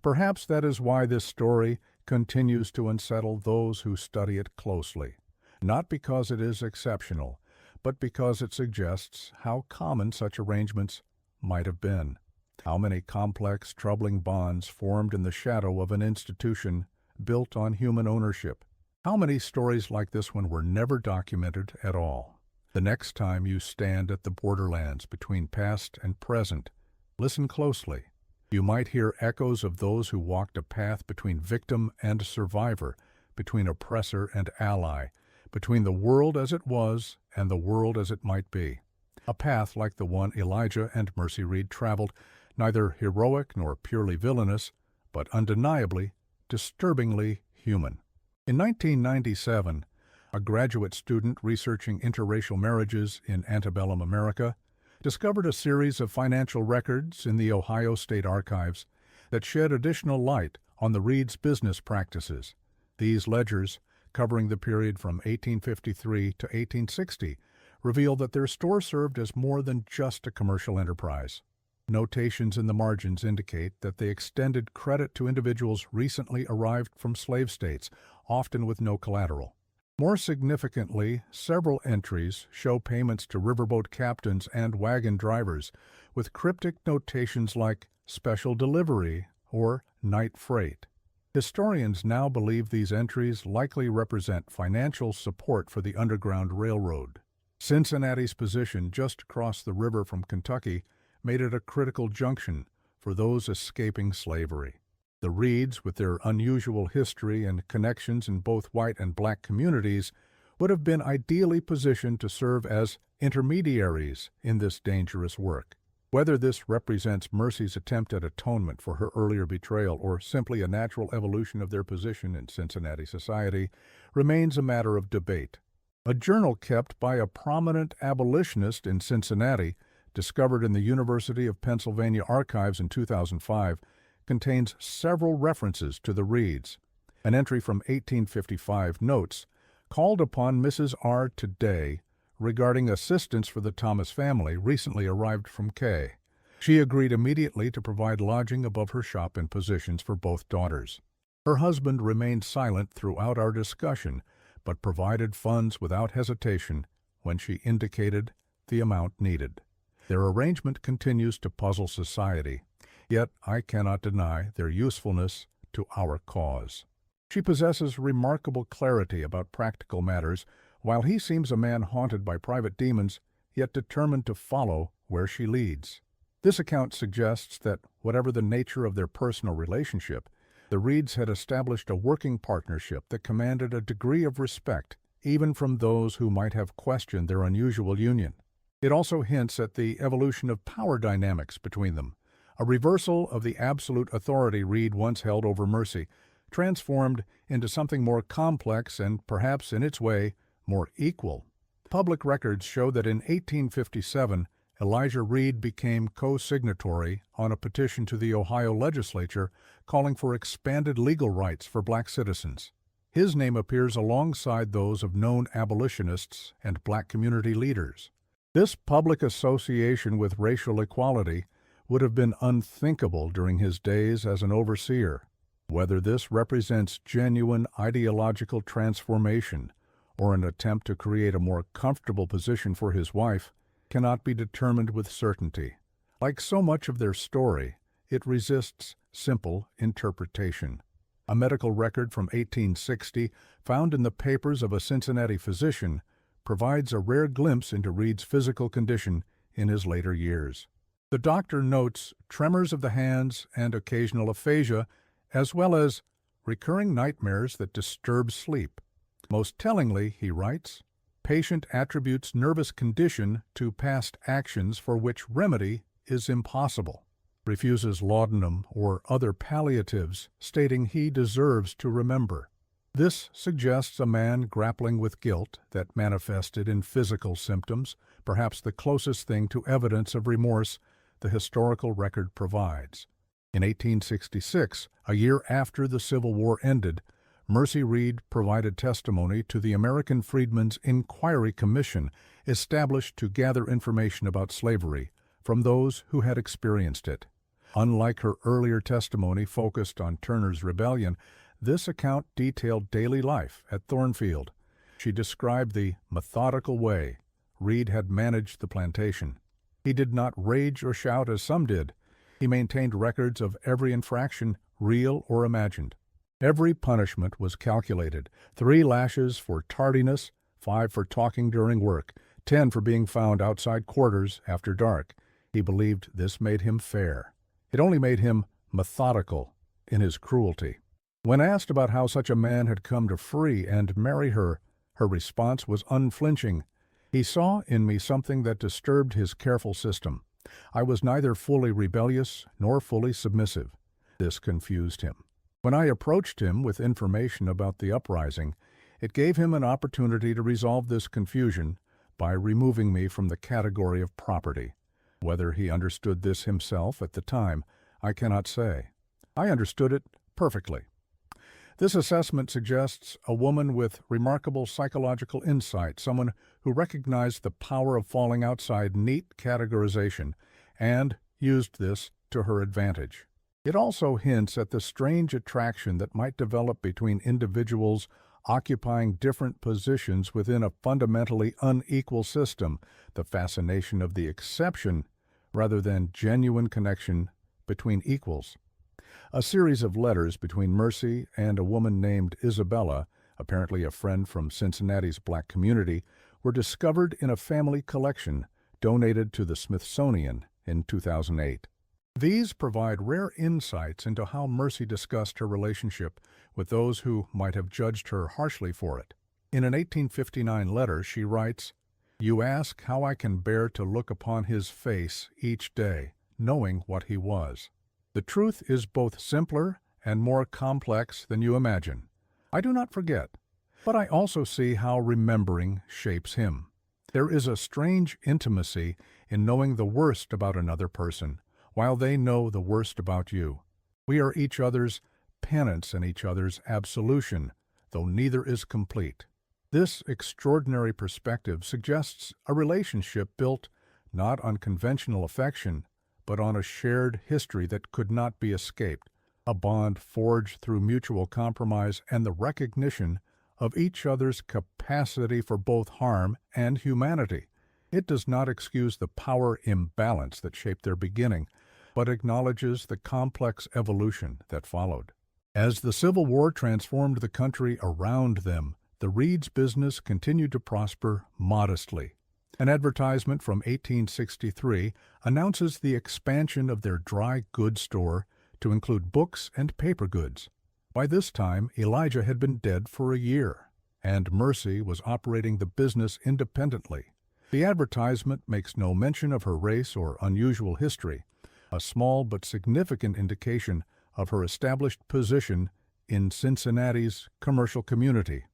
Perhaps that is why this story continues to unsettle those who study it closely, not because it is exceptional, but because it suggests how common such arrangements might have been. How many complex, troubling bonds formed in the shadow of an institution built on human ownership. How many stories like this one were never documented at all? The next time you stand at the borderlands between past and present, listen closely. You might hear echoes of those who walked a path between victim and survivor, between oppressor and ally, between the world as it was and the world as it might be. A path like the one Elijah and Mercy Reed traveled, neither heroic nor purely villainous, but undeniably, disturbingly human. In 1997, a graduate student researching interracial marriages in antebellum America discovered a series of financial records in the Ohio State Archives that shed additional light on the Reeds' business practices. These ledgers, covering the period from 1853 to 1860, reveal that their store served as more than just a commercial enterprise. Notations in the margins indicate that they extended credit to individuals recently arrived from slave states, often with no collateral. More significantly, several entries show payments to riverboat captains and wagon drivers, with cryptic notations like special delivery or night freight. Historians now believe these entries likely represent financial support for the Underground Railroad. Cincinnati's position just across the river from Kentucky made it a critical junction for those escaping slavery. The Reeds, with their unusual history and connections in both white and black communities, would have been ideally positioned to serve as intermediaries in this dangerous work. Whether this represents Mercy's attempt at atonement for her earlier betrayal or simply a natural evolution of their position in Cincinnati society remains a matter of debate. A journal kept by a prominent abolitionist in Cincinnati, discovered in the University of Pennsylvania archives in 2005, contains several references to the Reeds. An entry from 1855 notes, "Called upon Mrs. R. today regarding assistance for the Thomas family recently arrived from K. She agreed immediately to provide lodging above her shop and positions for both daughters. Her husband remained silent throughout our discussion, but provided funds without hesitation when she indicated the amount needed." Their arrangement continues to puzzle society, yet I cannot deny their usefulness to our cause. She possesses remarkable clarity about practical matters, while he seems a man haunted by private demons, yet determined to follow where she leads. This account suggests that, whatever the nature of their personal relationship, the Reeds had established a working partnership that commanded a degree of respect, even from those who might have questioned their unusual union. It also hints at the evolution of power dynamics between them, a reversal of the absolute authority Reed once held over Mercy, transformed into something more complex and, perhaps in its way, more equal. Public records show that in 1857, Elijah Reed became co-signatory on a petition to the Ohio legislature calling for expanded legal rights for black citizens. His name appears alongside those of known abolitionists and black community leaders. This public association with racial equality would have been unthinkable during his days as an overseer. Whether this represents genuine ideological transformation or an attempt to create a more comfortable position for his wife cannot be determined with certainty. Like so much of their story, it resists simple interpretation. A medical record from 1860, found in the papers of a Cincinnati physician, provides a rare glimpse into Reed's physical condition in his later years. The doctor notes tremors of the hands and occasional aphasia, as well as recurring nightmares that disturb sleep. Most tellingly, he writes, patient attributes nervous condition to past actions for which remedy is impossible. Refuses laudanum or other palliatives, stating he deserves to remember. This suggests a man grappling with guilt that manifested in physical symptoms, perhaps the closest thing to evidence of remorse the historical record provides. In 1866, a year after the Civil War ended, Mercy Reed provided testimony to the American Freedmen's Inquiry Commission, established to gather information about slavery from those who had experienced it. Unlike her earlier testimony focused on Turner's rebellion, this account detailed daily life at Thornfield. She described the methodical way Reed had managed the plantation. He did not rage or shout as some did. He maintained records of every infraction, real or imagined. Every punishment was calculated: 3 lashes for tardiness, 5 for talking during work, 10 for being found outside quarters after dark. He believed this made him fair. It only made him methodical in his cruelty. When asked about how such a man had come to free and marry her, her response was unflinching. He saw in me something that disturbed his careful system. I was neither fully rebellious nor fully submissive. This confused him. When I approached him with information about the uprising, it gave him an opportunity to resolve this confusion by removing me from the category of property. Whether he understood this himself at the time, I cannot say. I understood it perfectly. This assessment suggests a woman with remarkable psychological insight, someone who recognized the power of falling outside neat categorization and used this to her advantage. It also hints at the strange attraction that might develop between individuals occupying different positions within a fundamentally unequal system, the fascination of the exception rather than genuine connection between equals. A series of letters between Mercy and a woman named Isabella, apparently a friend from Cincinnati's black community, were discovered in a family collection donated to the Smithsonian in 2008. These provide rare insights into how Mercy discussed her relationship with those who might have judged her harshly for it. In an 1859 letter, she writes, "You ask how I can bear to look upon his face each day, knowing what he was. The truth is both simpler and more complex than you imagine. I do not forget, but I also see how remembering shapes him. There is a strange intimacy in knowing the worst about another person, while they know the worst about you. We are each other's penance and each other's absolution, though neither is complete." This extraordinary perspective suggests a relationship built not on conventional affection, but on a shared history that could not be escaped, a bond forged through mutual compromise and the recognition of each other's capacity for both harm and humanity. It does not excuse the power imbalance that shaped their beginning, but acknowledges the complex evolution that followed. As the Civil War transformed the country around them, the Reeds' business continued to prosper modestly. An advertisement from 1863 announces the expansion of their dry goods store to include books and paper goods. By this time, Elijah had been dead for a year, and Mercy was operating the business independently. The advertisement makes no mention of her race or unusual history, a small but significant indication of her established position in Cincinnati's commercial community.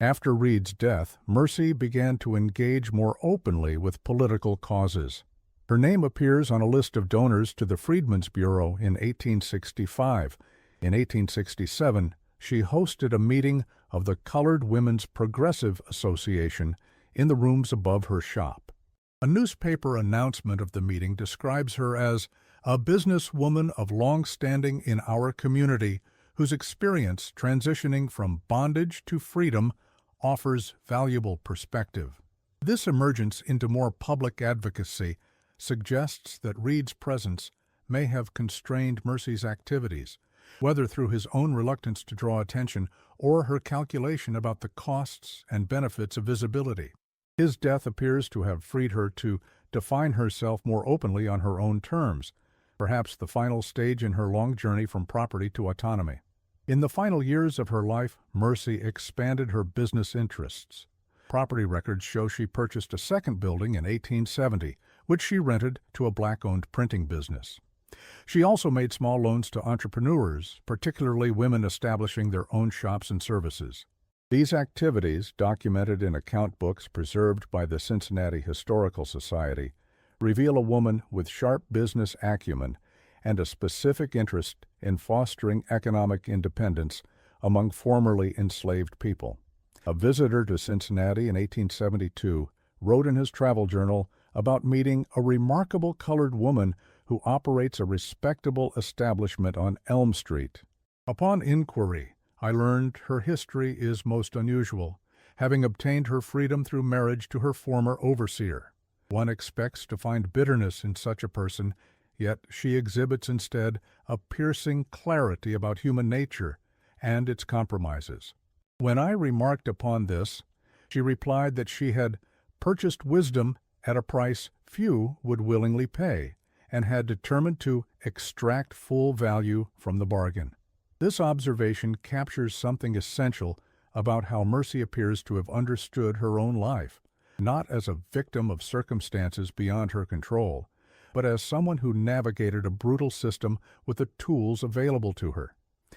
After Reed's death, Mercy began to engage more openly with political causes. Her name appears on a list of donors to the Freedmen's Bureau in 1865. In 1867, she hosted a meeting of the Colored Women's Progressive Association in the rooms above her shop. A newspaper announcement of the meeting describes her as a businesswoman of long standing in our community whose experience transitioning from bondage to freedom offers valuable perspective. This emergence into more public advocacy suggests that Reed's presence may have constrained Mercy's activities, whether through his own reluctance to draw attention or her calculation about the costs and benefits of visibility. His death appears to have freed her to define herself more openly on her own terms, perhaps the final stage in her long journey from property to autonomy. In the final years of her life, Mercy expanded her business interests. Property records show she purchased a second building in 1870, which she rented to a black-owned printing business. She also made small loans to entrepreneurs, particularly women establishing their own shops and services. These activities, documented in account books preserved by the Cincinnati Historical Society, reveal a woman with sharp business acumen and a specific interest in fostering economic independence among formerly enslaved people. A visitor to Cincinnati in 1872 wrote in his travel journal about meeting a remarkable colored woman who operates a respectable establishment on Elm Street. Upon inquiry, I learned her history is most unusual, having obtained her freedom through marriage to her former overseer. One expects to find bitterness in such a person, yet she exhibits instead a piercing clarity about human nature and its compromises. When I remarked upon this, she replied that she had purchased wisdom at a price few would willingly pay, and had determined to extract full value from the bargain. This observation captures something essential about how Mercy appears to have understood her own life, not as a victim of circumstances beyond her control, but as someone who navigated a brutal system with the tools available to her,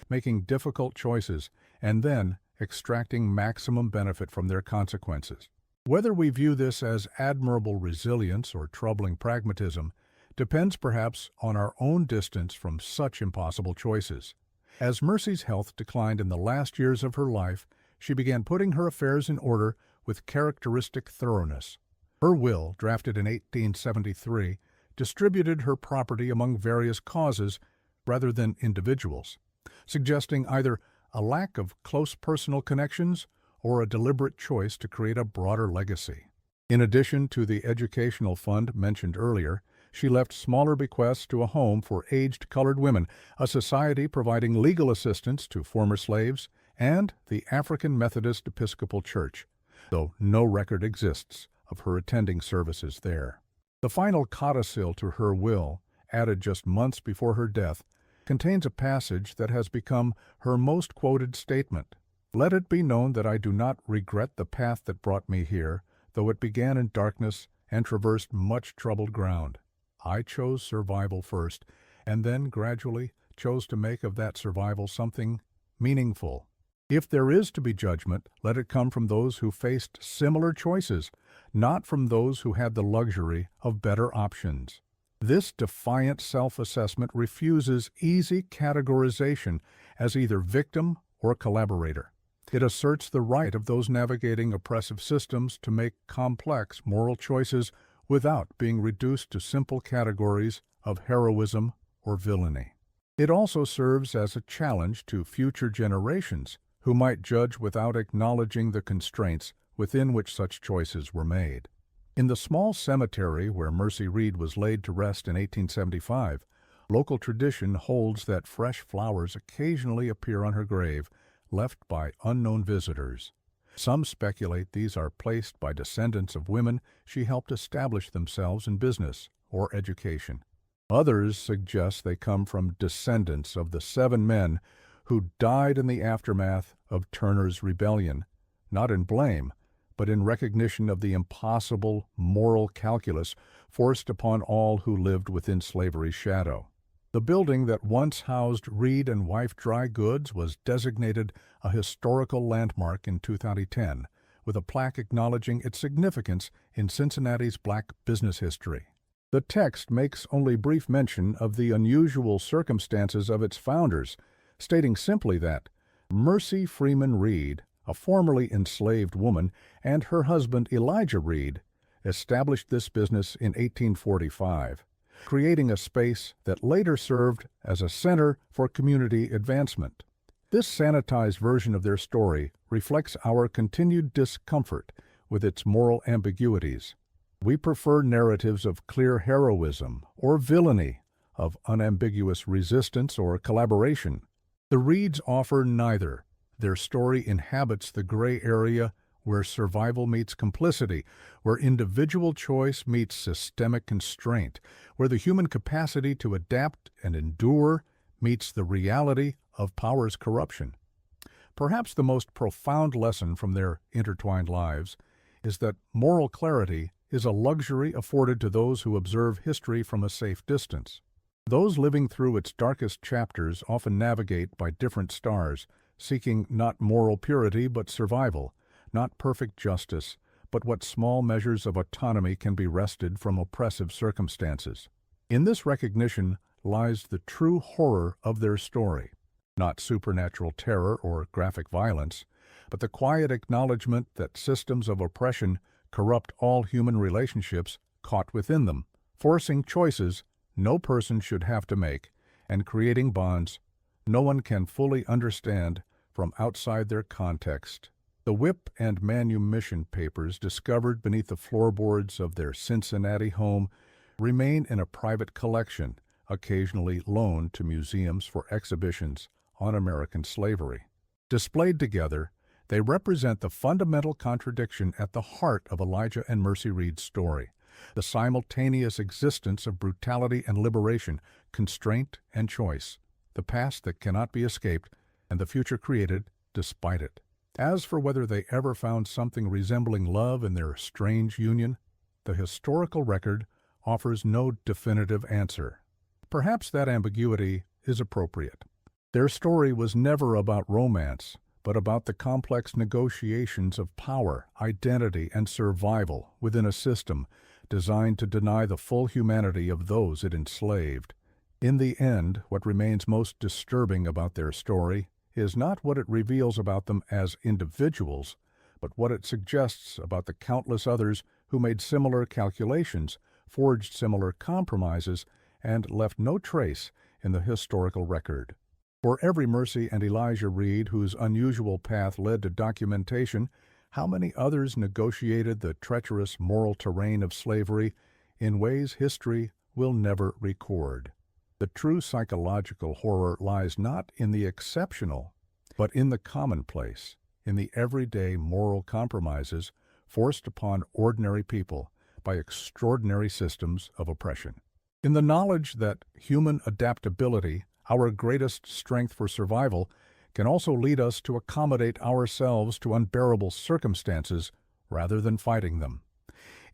making difficult choices and then extracting maximum benefit from their consequences. Whether we view this as admirable resilience or troubling pragmatism depends perhaps on our own distance from such impossible choices. As Mercy's health declined in the last years of her life, she began putting her affairs in order with characteristic thoroughness. Her will, drafted in 1873, distributed her property among various causes rather than individuals, suggesting either a lack of close personal connections or a deliberate choice to create a broader legacy. In addition to the educational fund mentioned earlier, she left smaller bequests to a home for aged colored women, a society providing legal assistance to former slaves, and the African Methodist Episcopal Church, though no record exists of her attending services there. The final codicil to her will, added just months before her death, contains a passage that has become her most quoted statement. "Let it be known that I do not regret the path that brought me here, though it began in darkness and traversed much troubled ground. I chose survival first, and then gradually chose to make of that survival something meaningful. If there is to be judgment, let it come from those who faced similar choices, not from those who had the luxury of better options." This defiant self-assessment refuses easy categorization as either victim or collaborator. It asserts the right of those navigating oppressive systems to make complex moral choices without being reduced to simple categories of heroism or villainy. It also serves as a challenge to future generations who might judge without acknowledging the constraints within which such choices were made. In the small cemetery where Mercy Reed was laid to rest in 1875, local tradition holds that fresh flowers occasionally appear on her grave, left by unknown visitors. Some speculate these are placed by descendants of women she helped establish themselves in business or education. Others suggest they come from descendants of the 7 men who died in the aftermath of Turner's Rebellion, not in blame, but in recognition of the impossible moral calculus forced upon all who lived within slavery's shadow. The building that once housed Reed and Wife Dry Goods was designated a historical landmark in 2010, with a plaque acknowledging its significance in Cincinnati's black business history. The text makes only brief mention of the unusual circumstances of its founders, stating simply that Mercy Freeman Reed, a formerly enslaved woman, and her husband Elijah Reed established this business in 1845. Creating a space that later served as a center for community advancement. This sanitized version of their story reflects our continued discomfort with its moral ambiguities. We prefer narratives of clear heroism or villainy, of unambiguous resistance or collaboration. The Reeds offer neither. Their story inhabits the gray area where survival meets complicity, where individual choice meets systemic constraint, where the human capacity to adapt and endure meets the reality of power's corruption. Perhaps the most profound lesson from their intertwined lives is that moral clarity is a luxury afforded to those who observe history from a safe distance. Those living through its darkest chapters often navigate by different stars, seeking not moral purity but survival, not perfect justice, but what small measures of autonomy can be wrested from oppressive circumstances. In this recognition lies the true horror of their story. Not supernatural terror or graphic violence, but the quiet acknowledgement that systems of oppression corrupt all human relationships caught within them, forcing choices no person should have to make, and creating bonds no one can fully understand from outside their context. The whip and manumission papers discovered beneath the floorboards of their Cincinnati home remain in a private collection, occasionally loaned to museums for exhibitions on American slavery. Displayed together, they represent the fundamental contradiction at the heart of Elijah and Mercy Reed's story, the simultaneous existence of brutality and liberation, constraint and choice, the past that cannot be escaped, and the future created despite it. As for whether they ever found something resembling love in their strange union, the historical record offers no definitive answer. Perhaps that ambiguity is appropriate. Their story was never about romance, but about the complex negotiations of power, identity, and survival within a system designed to deny the full humanity of those it enslaved. In the end, what remains most disturbing about their story is not what it reveals about them as individuals, but what it suggests about the countless others who made similar calculations, forged similar compromises, and left no trace in the historical record. For every Mercy and Elijah Reed whose unusual path led to documentation, how many others negotiated the treacherous moral terrain of slavery in ways history will never record? The true psychological horror lies not in the exceptional, but in the commonplace, in the everyday moral compromises forced upon ordinary people by extraordinary systems of oppression. In the knowledge that human adaptability, our greatest strength for survival, can also lead us to accommodate ourselves to unbearable circumstances rather than fighting them.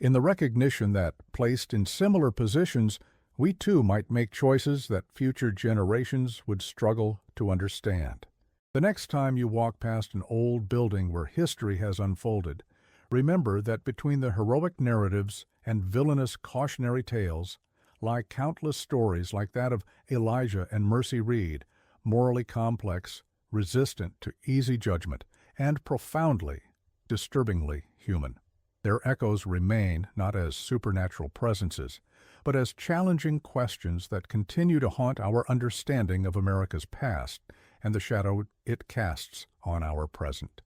In the recognition that, placed in similar positions, we too might make choices that future generations would struggle to understand. The next time you walk past an old building where history has unfolded, remember that between the heroic narratives and villainous cautionary tales lie countless stories like that of Elijah and Mercy Reed, morally complex, resistant to easy judgment, and profoundly, disturbingly human. Their echoes remain not as supernatural presences, but as challenging questions that continue to haunt our understanding of America's past and the shadow it casts on our present.